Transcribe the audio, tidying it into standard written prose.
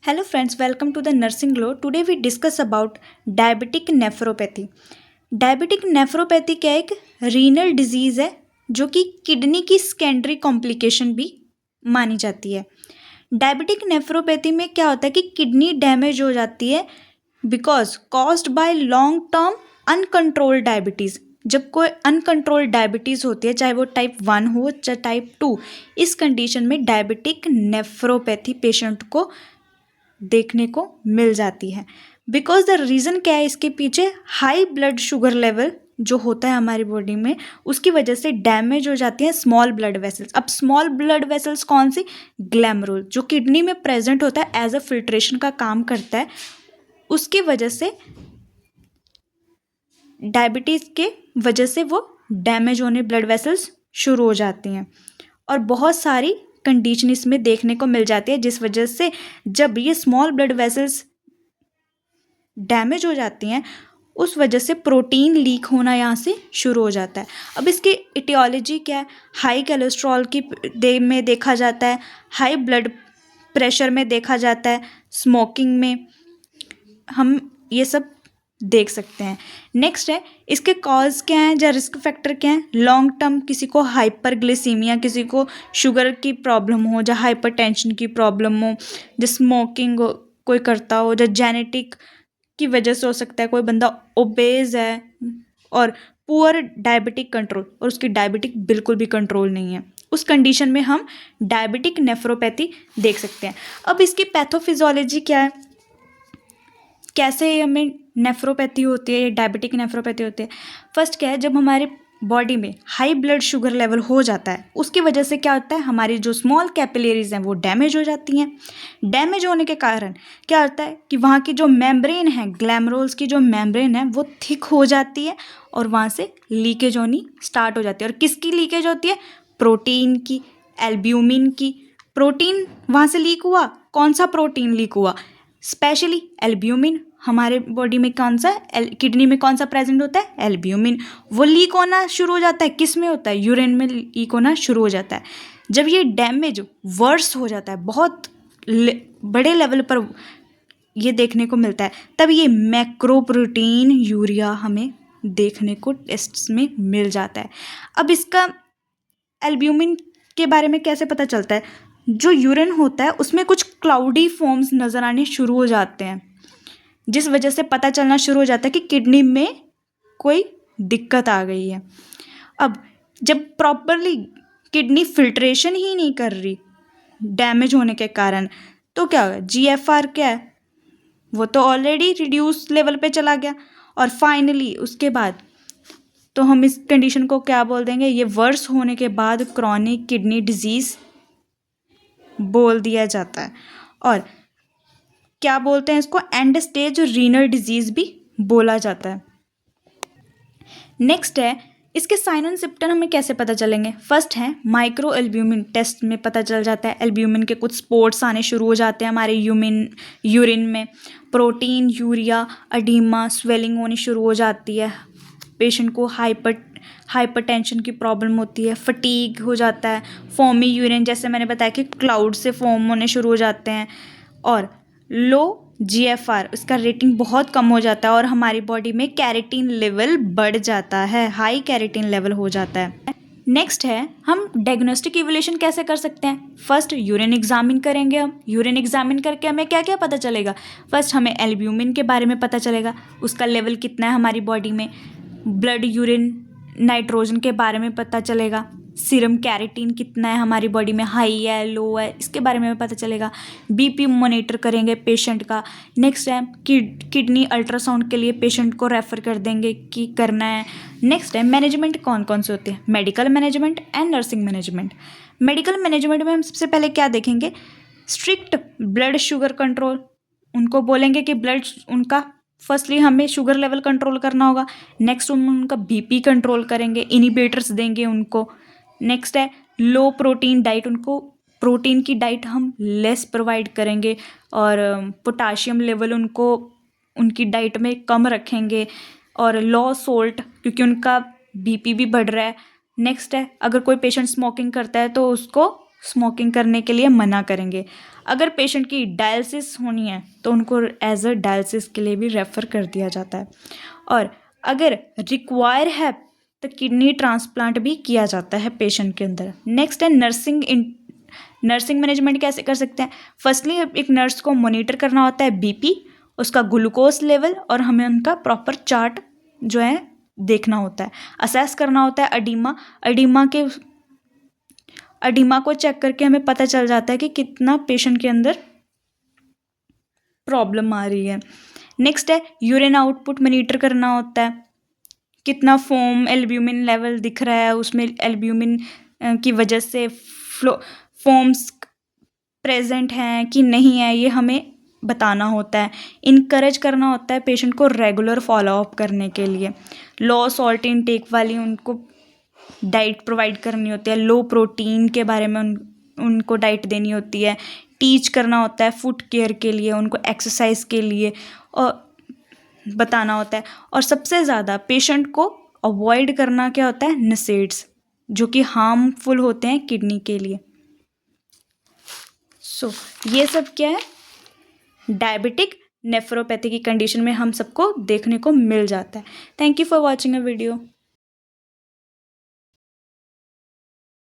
Hello friends, welcome to the Nursing Glow. Today we discuss about diabetic nephropathy. Diabetic nephropathy क्या एक renal disease है जो कि kidney की सेकेंडरी कॉम्प्लिकेशन भी मानी जाती है। डायबिटिक नेफ्रोपैथी में क्या होता है कि किडनी डैमेज हो जाती है because caused by long term uncontrolled diabetes. जब कोई अनकंट्रोल्ड डायबिटीज़ होती है, चाहे वो टाइप 1 हो चाहे टाइप 2, इस कंडीशन में डायबिटिक नेफ्रोपैथी पेशेंट को देखने को मिल जाती है। बिकॉज द रीज़न क्या है इसके पीछे, हाई ब्लड शुगर लेवल जो होता है हमारी बॉडी में, उसकी वजह से डैमेज हो जाती हैं स्मॉल ब्लड वेसल्स। अब स्मॉल ब्लड वेसल्स कौन सी? ग्लैमरुल, जो किडनी में प्रेजेंट होता है, एज अ फिल्ट्रेशन का काम करता है। उसकी वजह से डायबिटीज़ के वजह से वो डैमेज होने ब्लड वेसल्स शुरू हो जाती हैं और बहुत सारी कंडीशन इसमें देखने को मिल जाती है, जिस वजह से जब ये स्मॉल ब्लड वेसल्स डैमेज हो जाती हैं उस वजह से प्रोटीन लीक होना यहाँ से शुरू हो जाता है। अब इसकी इटियोलॉजी क्या है? हाई कोलेस्ट्रॉल की में देखा जाता है, हाई ब्लड प्रेशर में देखा जाता है, स्मोकिंग में हम ये सब देख सकते हैं। नेक्स्ट है इसके कॉज क्या हैं या रिस्क फैक्टर क्या हैं? लॉन्ग टर्म किसी को हाइपरग्लिसीमिया, किसी को शुगर की प्रॉब्लम हो या हाइपरटेंशन की प्रॉब्लम हो, जो स्मोकिंग कोई करता हो, या जेनेटिक की वजह से हो सकता है, कोई बंदा ओबेज है और पुअर डायबिटिक कंट्रोल और उसकी डायबिटिक बिल्कुल भी कंट्रोल नहीं है, उस कंडीशन में हम डायबिटिक नेफ्रोपैथी देख सकते हैं। अब इसकी पैथोफिजियोलॉजी क्या है, कैसे हमें नेफ्रोपैथी होती है, डायबिटिक नेफ्रोपैथी होती है? फर्स्ट क्या है, जब हमारे बॉडी में हाई ब्लड शुगर लेवल हो जाता है उसकी वजह से क्या होता है, हमारी जो स्मॉल कैपिलरीज हैं वो डैमेज हो जाती हैं। डैमेज होने के कारण क्या होता है कि वहाँ की जो मेम्ब्रेन है, ग्लैमरुल्स की जो मेम्ब्रेन है वो थिक हो जाती है और वहाँ से लीकेज होनी स्टार्ट हो जाती है। और किसकी लीकेज होती है? प्रोटीन की, एल्ब्यूमिन की। प्रोटीन वहाँ से लीक हुआ, कौन सा प्रोटीन लीक हुआ? Specially albumin. हमारे बॉडी में कौन सा, किडनी में कौन सा प्रेजेंट होता है? एल्ब्यूमिन। वो लीक होना शुरू हो जाता है, किस में होता है? यूरिन में लीक होना शुरू हो जाता है। जब ये डैमेज वर्स हो जाता है, बहुत बड़े लेवल पर ये देखने को मिलता है, तब ये मैक्रोप्रोटीन यूरिया हमें देखने को टेस्ट्स में मिल जाता है। अब इसका एल्ब्यूमिन के बारे में कैसे पता चलता है? जो यूरिन होता है उसमें कुछ क्लाउडी फॉर्म्स नज़र आने शुरू हो जाते हैं, जिस वजह से पता चलना शुरू हो जाता है कि किडनी में कोई दिक्कत आ गई है। अब जब प्रॉपरली किडनी फिल्ट्रेशन ही नहीं कर रही डैमेज होने के कारण, तो क्या होगा? GFR क्या है, वो तो ऑलरेडी रिड्यूस लेवल पे चला गया और फाइनली उसके बाद तो हम इस कंडीशन को क्या बोल देंगे? ये वर्स होने के बाद क्रॉनिक किडनी डिजीज़ बोल दिया जाता है। और क्या बोलते हैं इसको? एंड स्टेज रीनल डिजीज़ भी बोला जाता है। नेक्स्ट है इसके साइन एंड सिम्पटम हमें कैसे पता चलेंगे? फर्स्ट है माइक्रो एल्ब्यूमिन टेस्ट में पता चल जाता है। एल्ब्यूमिन के कुछ स्पॉट्स आने शुरू हो जाते हैं हमारे यूरिन में। प्रोटीन यूरिया अडीमा स्वेलिंग होनी शुरू हो जाती है। पेशेंट को हाइपरटेंशन की प्रॉब्लम होती है, फटीग हो जाता है, फॉर्मी यूरिन, जैसे मैंने बताया कि क्लाउड से फॉर्म होने शुरू हो जाते हैं, और लो GFR इसका रेटिंग बहुत कम हो जाता है और हमारी बॉडी में कैरेटीन लेवल बढ़ जाता है, हाई कैरेटीन लेवल हो जाता है। नेक्स्ट है हम डायग्नोस्टिक इवैल्यूएशन कैसे कर सकते हैं? फर्स्ट यूरिन एग्जामिन करेंगे। हम यूरिन एग्जामिन करके हमें क्या क्या पता चलेगा? फर्स्ट हमें एल्ब्यूमिन के बारे में पता चलेगा, उसका लेवल कितना है हमारी बॉडी में। ब्लड यूरिन नाइट्रोजन के बारे में पता चलेगा। सीरम कैरेटीन कितना है हमारी बॉडी में, हाई है लो है, इसके बारे में पता चलेगा। BP मॉनिटर करेंगे पेशेंट का। नेक्स्ट है किडनी अल्ट्रासाउंड के लिए पेशेंट को रेफ़र कर देंगे कि करना है। नेक्स्ट है मैनेजमेंट कौन कौन से होते हैं? Medical management and nursing management. Medical management में हम सबसे पहले क्या देखेंगे? Strict blood sugar control. उनको बोलेंगे कि ब्लड उनका फर्स्टली हमें शुगर लेवल कंट्रोल करना होगा। नेक्स्ट हम उनका BP कंट्रोल करेंगे, इनिबिटर्स देंगे उनको। नेक्स्ट है लो प्रोटीन डाइट, उनको प्रोटीन की डाइट हम लेस प्रोवाइड करेंगे और पोटाशियम लेवल उनको उनकी डाइट में कम रखेंगे, और लो सोल्ट क्योंकि उनका BP भी बढ़ रहा है। नेक्स्ट है अगर कोई पेशेंट स्मोकिंग करता है तो उसको स्मोकिंग करने के लिए मना करेंगे। अगर पेशेंट की डायलिसिस होनी है तो उनको एज अ डायलिसिस के लिए भी रेफ़र कर दिया जाता है, और अगर रिक्वायर है तो किडनी ट्रांसप्लांट भी किया जाता है पेशेंट के अंदर। नेक्स्ट है नर्सिंग मैनेजमेंट कैसे कर सकते हैं। फर्स्टली एक नर्स को मॉनिटर करना होता है बीपी, उसका ग्लूकोज लेवल, और हमें उनका प्रॉपर चार्ट जो है देखना होता है। असेस करना होता है एडिमा को चेक करके हमें पता चल जाता है कि कितना पेशेंट के अंदर प्रॉब्लम आ रही है। नेक्स्ट है यूरिन आउटपुट मॉनिटर करना होता है, कितना फोम एल्ब्यूमिन लेवल दिख रहा है, उसमें एल्ब्यूमिन की वजह से फोम्स प्रेजेंट हैं कि नहीं है, ये हमें बताना होता है। इनकरेज करना होता है पेशेंट को रेगुलर फॉलोअप करने के लिए। लो सॉल्ट इनटेक वाली उनको डाइट प्रोवाइड करनी होती है, लो प्रोटीन के बारे में उनको डाइट देनी होती है। टीच करना होता है फुट केयर के लिए, उनको एक्सरसाइज के लिए और बताना होता है। और सबसे ज़्यादा पेशेंट को अवॉइड करना क्या होता है, नसेड्स, जो कि हार्मफुल होते हैं किडनी के लिए। ये सब क्या है, डायबिटिक नेफ्रोपैथी की कंडीशन में हम सबको देखने को मिल जाता है। Thank you for watching a video.